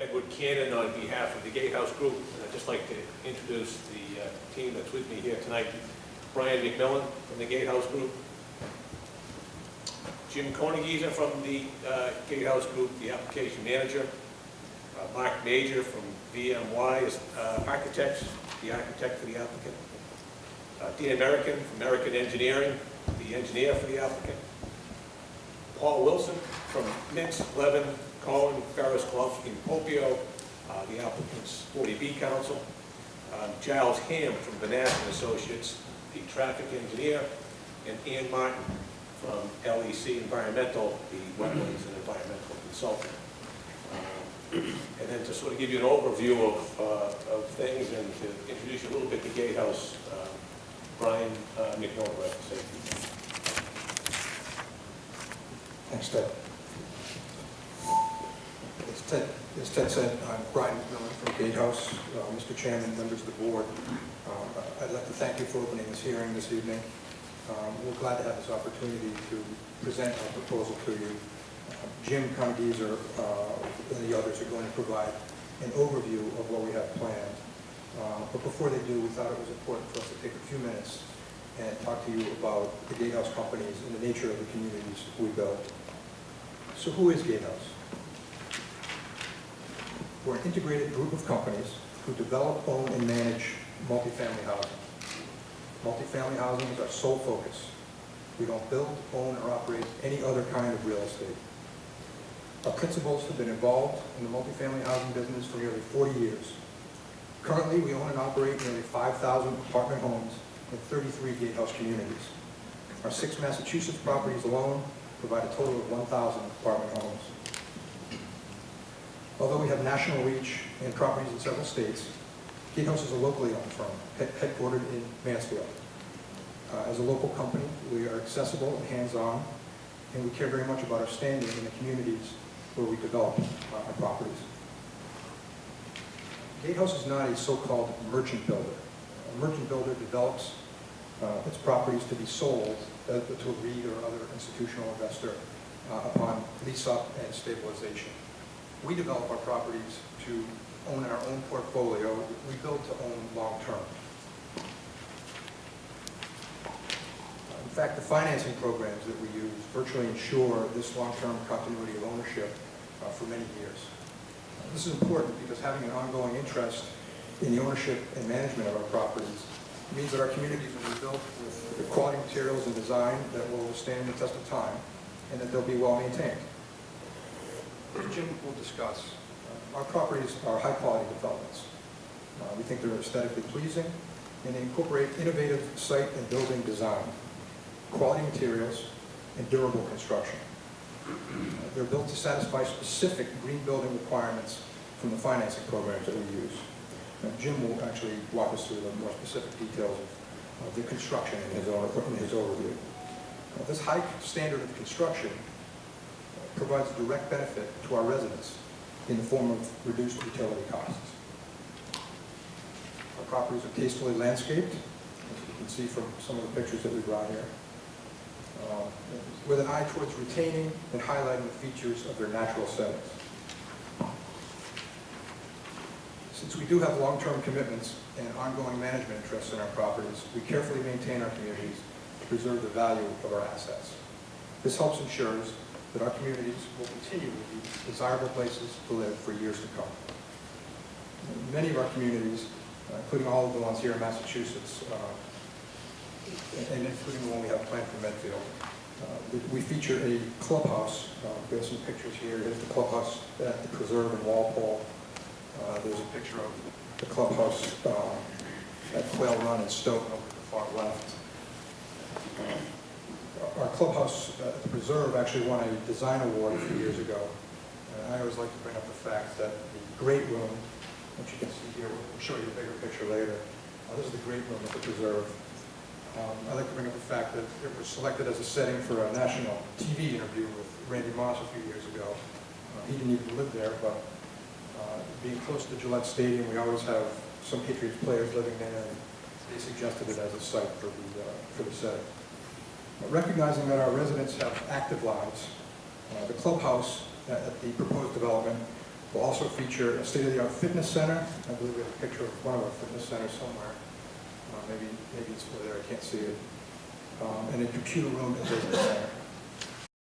Edward Cannon on behalf of the Gatehouse Group, and I'd just like to introduce the team that's with me here tonight. Brian McMillan from the Gatehouse Group, Jim Koenigiser from the Gatehouse Group, the application manager, Mark Major from VMY is architects, the architect for the applicant, Dean American from American Engineering, the engineer for the applicant, Paul Wilson from Mintz, Levin, Cohen, Ferris, Kolofsky, and Popio, the applicant's 40B counsel, Giles Ham from Banat and Associates, the traffic engineer, and Ian Martin from LEC Environmental, the wetlands and environmental consultant. And then to sort of give you an overview of things and to introduce you a little bit to Gatehouse, Brian McMillan, safety. Thanks, Ted. As Ted said, I'm Brian McMillan from Gatehouse. Mr. Chairman, members of the board, I'd like to thank you for opening this hearing this evening. We're glad to have this opportunity to present our proposal to you. Jim Koenigiser and the others are going to provide an overview of what we have planned. But before they do, we thought it was important for us to take a few minutes and talk to you about the Gatehouse companies and the nature of the communities we build. So who is Gatehouse? We're an integrated group of companies who develop, own, and manage multifamily housing. Multifamily housing is our sole focus. We don't build, own, or operate any other kind of real estate. Our principals have been involved in the multifamily housing business for nearly 40 years. Currently, we own and operate nearly 5,000 apartment homes in 33 Gatehouse communities. Our 6 Massachusetts properties alone provide a total of 1,000 apartment homes. Although we have national reach and properties in several states, Gatehouse is a locally owned firm, headquartered in Mansfield. As a local company, we are accessible and hands-on, and we care very much about our standing in the communities where we develop our properties. Gatehouse is not a so-called merchant builder. A merchant builder develops its properties to be sold to a REIT or other institutional investor upon lease-up and stabilization. We develop our properties to own our own portfolio. We build to own long-term. In fact, the financing programs that we use virtually ensure this long-term continuity of ownership for many years. This is important because having an ongoing interest in the ownership and management of our properties means that our communities will be built with the quality materials and design that will stand the test of time and that they'll be well maintained. As Jim will discuss, our properties are high-quality developments. We think they're aesthetically pleasing, and they incorporate innovative site and building design, quality materials, and durable construction. They're built to satisfy specific green building requirements from the financing programs that we use. Jim will actually walk us through the more specific details of the construction in his overview. This high standard of construction provides direct benefit to our residents in the form of reduced utility costs. Our properties are tastefully landscaped, as you can see from some of the pictures that we brought here, with an eye towards retaining and highlighting the features of their natural settings. Since we do have long-term commitments and ongoing management interests in our properties, we carefully maintain our communities to preserve the value of our assets. This helps ensures that our communities will continue to be desirable places to live for years to come. Many of our communities, including all of the ones here in Massachusetts, and including the one we have planned for Medfield, we feature a clubhouse. We have some pictures here. Here's the clubhouse at the Preserve in Walpole. There's a picture of the clubhouse at Quail Run in Stoughton over at the far left. Our clubhouse at the Preserve actually won a design award a few years ago. And I always like to bring up the fact that the great room, which you can see here, we'll show you a bigger picture later. This is the great room at the Preserve. I like to bring up the fact that it was selected as a setting for a national TV interview with Randy Moss a few years ago. He didn't even live there, but being close to Gillette Stadium, we always have some Patriots players living there, and they suggested it as a site for the setting. Recognizing that our residents have active lives, the clubhouse at the proposed development We'll also feature a state-of-the-art fitness center. I believe we have a picture of one of our fitness centers somewhere. Maybe it's over there, I can't see it. And a computer room and business center.